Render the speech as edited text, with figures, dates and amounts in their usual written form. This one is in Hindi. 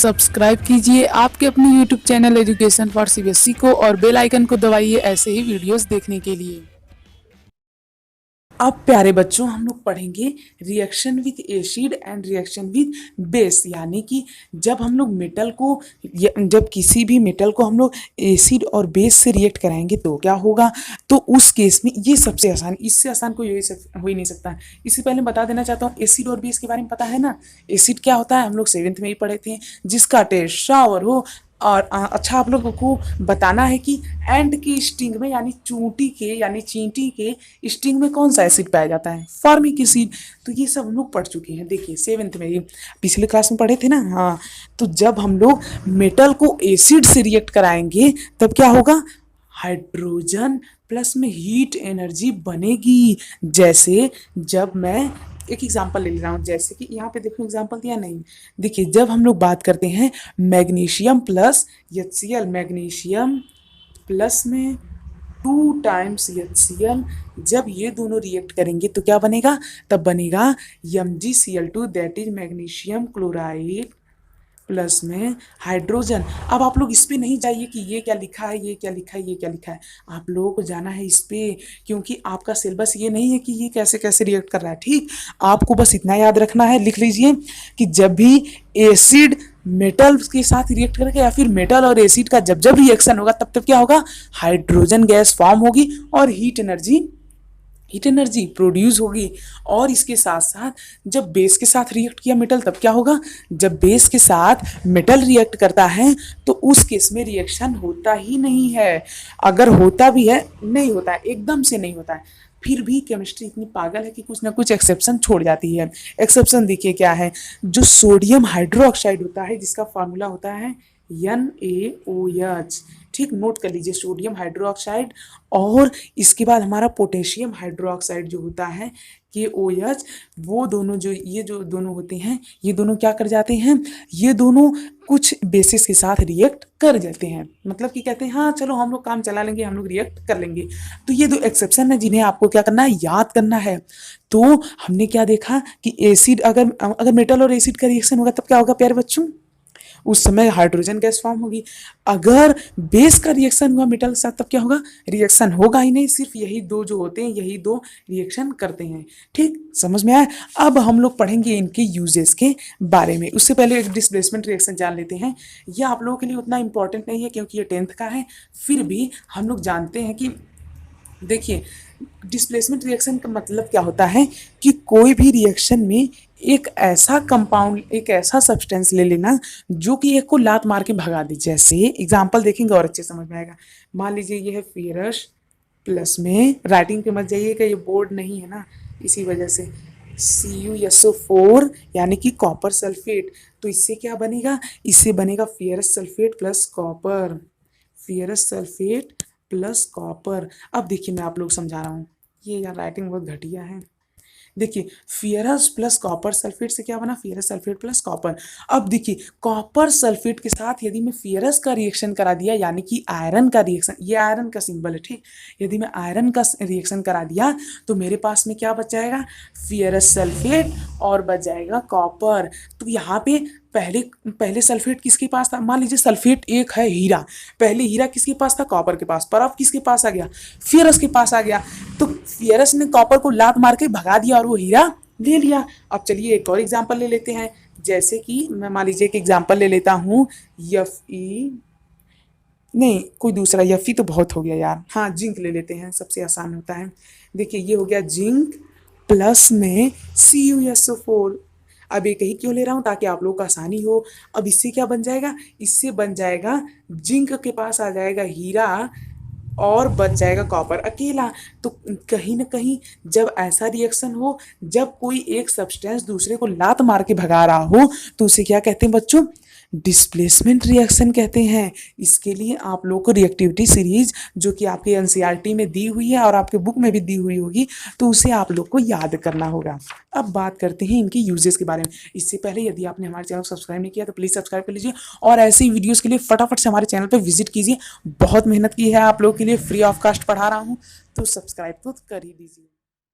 सब्सक्राइब कीजिए आपके अपने YouTube channel education for CBSE को और बेल आइकन को दबाइए ऐसे ही वीडियोस देखने के लिए। अब प्यारे बच्चों हम लोग पढ़ेंगे reaction with acid and reaction with base, यानी कि जब हम लोग मेटल को जब किसी भी मेटल को हम लोग एसिड और बेस से रिएक्ट कराएंगे तो क्या होगा। तो उस केस में ये सबसे आसान, इससे आसान कोई हो ही नहीं सकता। इससे पहले बता देना चाहता हूँ एसिड और बेस के बारे में पता है ना। एसिड क्या होता है हम लोग 7th में ही पढ़े थे, जिसका टेस्ट शावर हो। और अच्छा आप लोगों को बताना है कि एंड की स्टिंग में यानी चूंटी के यानी चींटी के स्टिंग में कौन सा एसिड पाया जाता है, फॉर्मिक एसिड। तो ये सब हम लोग पढ़ चुके हैं, देखिए 7th में ही पिछले क्लास में पढ़े थे ना। हाँ, तो जब हम लोग मेटल को एसिड से रिएक्ट कराएंगे तब क्या होगा, हाइड्रोजन प्लस में हीट एनर्जी बनेगी। जैसे जब मैं एक एग्जांपल ले रहा हूँ, जैसे कि यहाँ पे देखो एग्जांपल दिया नहीं। देखिए जब हम लोग बात करते हैं magnesium plus HCl, magnesium plus में 2 टाइम्स HCl, जब ये दोनों रिएक्ट करेंगे तो क्या बनेगा, तब बनेगा MgCl2, that is magnesium chloride plus में हाइड्रोजन। अब आप लोग इस पे नहीं जाइए कि ये क्या लिखा है, ये क्या लिखा है, ये क्या लिखा है। आप लोगों को जाना है इस पे, क्योंकि आपका सिलेबस ये नहीं है कि ये कैसे कैसे रिएक्ट कर रहा है। ठीक, आपको बस इतना याद रखना है, लिख लीजिए कि जब भी एसिड मेटल के साथ रिएक्ट करेगा या फिर मेटल और एसिड का जब जब रिएक्शन होगा तब तब क्या होगा, हाइड्रोजन गैस फॉर्म होगी और हीट एनर्जी प्रोड्यूस होगी। और इसके साथ साथ जब बेस के साथ रिएक्ट किया मेटल तब क्या होगा, जब बेस के साथ मेटल रिएक्ट करता है तो उस केस में रिएक्शन होता ही नहीं है। अगर होता भी है नहीं होता है, एकदम से नहीं होता है। फिर भी केमिस्ट्री इतनी पागल है कि कुछ ना कुछ एक्सेप्शन छोड़ जाती है। एक्सेप्शन देखिए क्या है, जो सोडियम हाइड्रोक्साइड होता है जिसका फॉर्मूला होता है NaOH। ठीक, नोट कर लीजिए सोडियम हाइड्रोक्साइड, और इसके बाद हमारा पोटेशियम हाइड्रोक्साइड जो होता है KOH। वो दोनों ये जो दोनों होते हैं ये दोनों क्या कर जाते हैं, ये दोनों कुछ बेसिस के साथ रिएक्ट कर जाते हैं। मतलब कि कहते हैं हाँ चलो हम लोग काम चला लेंगे, हम लोग रिएक्ट कर लेंगे। तो ये 2 एक्सेप्शन है जिन्हें आपको क्या करना है, याद करना है। तो हमने क्या देखा कि एसिड अगर मेटल और एसिड का रिएक्शन होगा तब क्या होगा प्यारे बच्चों, उस समय हाइड्रोजन गैस फॉर्म होगी। अगर बेस का रिएक्शन हुआ मेटल के साथ तब क्या होगा, रिएक्शन होगा ही नहीं, सिर्फ यही 2 जो होते हैं यही 2 रिएक्शन करते हैं। ठीक, समझ में आया। अब हम लोग पढ़ेंगे इनके यूजेस के बारे में। उससे पहले एक डिस्प्लेसमेंट रिएक्शन जान लेते हैं। यह आप लोगों के लिए उतना इंपॉर्टेंट नहीं है क्योंकि ये 10th का है, फिर भी हम लोग जानते हैं कि देखिए डिस्प्लेसमेंट रिएक्शन का मतलब क्या होता है कि कोई भी रिएक्शन में एक ऐसा कंपाउंड, एक ऐसा सब्सटेंस ले लेना जो कि एक को लात मार के भगा दे। जैसे एग्जांपल देखेंगे और अच्छे समझ में आएगा। मान लीजिए ये है फेरस प्लस में, राइटिंग पे मत जाइएगा ये बोर्ड नहीं है ना इसी वजह से, CuSO4 यानी कि कॉपर सल्फेट। तो इससे क्या बनेगा, इससे बनेगा ferrous sulphate plus copper, ferrous sulphate plus copper. अब देखिए मैं आप लोग समझा रहा हूँ, ये यार राइटिंग बहुत घटिया है। देखिए फेरस प्लस कॉपर सल्फेट से क्या बना, फेरस सल्फेट प्लस कॉपर। अब देखिए कॉपर सल्फेट के साथ यदि मैं फेरस का रिएक्शन करा दिया यानी कि आयरन का रिएक्शन, ये आयरन का सिंबल है ठीक, यदि मैं आयरन का रिएक्शन करा दिया तो मेरे पास में क्या बच जाएगा, फेरस सल्फेट और बच जाएगा कॉपर। तो यहाँ पे पहले सल्फेट किसके पास था, मान लीजिए सल्फेट एक है हीरा, पहले हीरा किसके पास था, कॉपर के पास, पर अब किसके पास आ गया, फेरस के पास आ गया। तो फेरस ने कॉपर को लात मार के भगा दिया और वो हीरा ले लिया। अब चलिए एक और एग्जांपल ले लेते हैं। जैसे कि मैं मान लीजिए एक एग्जांपल ले लेता हूँ, Fe नहीं कोई दूसरा, Fe तो बहुत हो गया यार, हाँ जिंक ले लेते हैं, सबसे आसान होता है। देखिए ये हो गया जिंक प्लस में CuSO4। अब एक ही क्यों ले रहा हूँ, ताकि आप लोगों को आसानी हो। अब इससे क्या बन जाएगा, इससे बन जाएगा जिंक के पास आ जाएगा हीरा और बच जाएगा कॉपर अकेला। तो कहीं ना कहीं जब ऐसा रिएक्शन हो, जब कोई एक सब्सटेंस दूसरे को लात मार के भगा रहा हो, तो उसे क्या कहते हैं बच्चों, डिस्प्लेसमेंट रिएक्शन कहते हैं। इसके लिए आप लोगों को रिएक्टिविटी सीरीज जो कि आपके एनसीईआरटी में दी हुई है और आपके बुक में भी दी हुई होगी, तो उसे आप लोग को याद करना होगा। अब बात करते हैं इनके यूजेस के बारे में। इससे पहले यदि आपने हमारे चैनल को सब्सक्राइब नहीं किया तो प्लीज़ सब्सक्राइब कर लीजिए, और ऐसे ही वीडियोज़ के लिए फटाफट से हमारे चैनल पर विजिट कीजिए। बहुत मेहनत की है आप लोगों के लिए, फ्री ऑफ कास्ट पढ़ा रहा हूँ, तो सब्सक्राइब तो कर ही दीजिए।